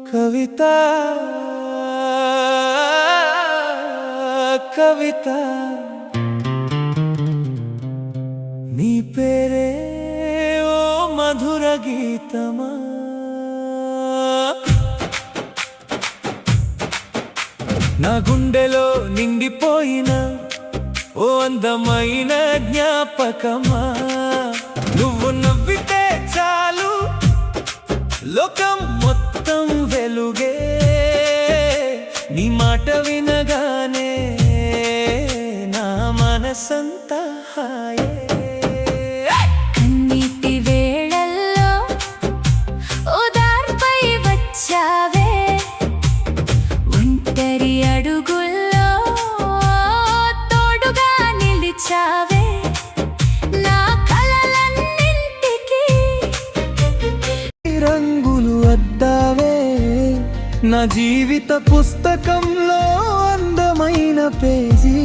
కవిత కవిత నీ పేరే ఓ మధుర గీతమా నా గుండెలో నిండిపోయిన ఓ అందమైన జ్ఞాపకమా నువ్వు నవ్వితే చాలు లోకం మొత్తం వెలుగే నీ మాట వినగానే నా మనసంతా హాయే కన్నీటి వేళల్లో ఓదార్పై వచ్చావే ఒంటరి అడుగుల్లో తోడుగా నిలిచావే నా కలలన్నింటికీ రంగులు అద్దావే నా జీవిత పుస్తకంలో అందమైన పేజీ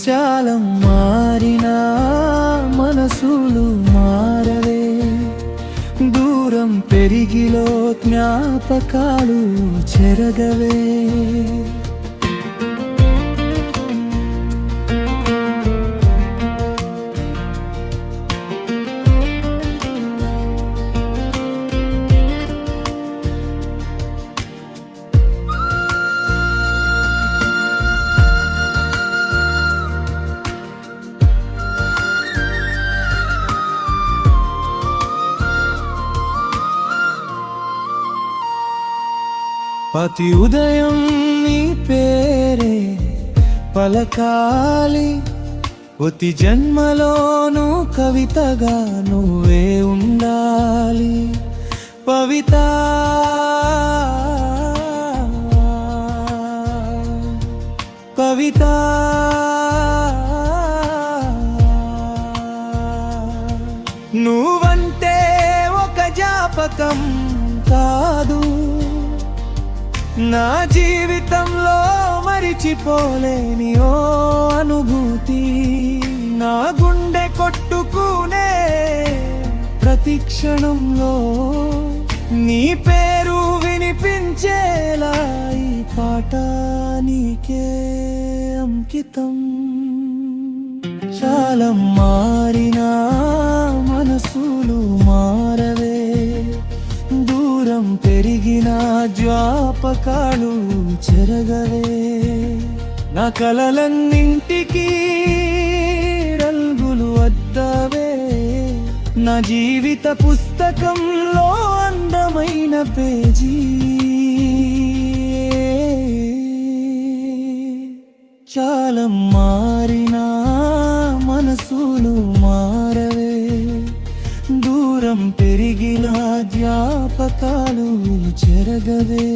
చాలా మారినా మనసులు మారవే దూరం పెరిగిలో జ్ఞాపకాలు చెరగవే ప్రతి ఉదయం నీ పేరే పలకాలి ప్రతి జన్మలోనూ కవితగా నువ్వే ఉండాలి పవిత కవిత నువ్వంటే ఒక జ్ఞాపకం కాదు నా జీవితంలో మరిచిపోలేని ఓ అనుభూతి నా గుండె కొట్టుకునే ప్రతి క్షణంలో నీ పేరు వినిపించేలా ఈ పాట నీకే అంకితం చాలా మారినా మనసులు మారవే దూరం పెరిగిన జ్ఞాపకాలు చెరగవే నా కలలన్నింటికీ రంగులు అద్దావే నా జీవిత పుస్తకంలో అందమైన పేజీ చాలా మారినా మనసులు మారవే దూరం పెరిగిన జ్ఞాపకాలు చెరగవే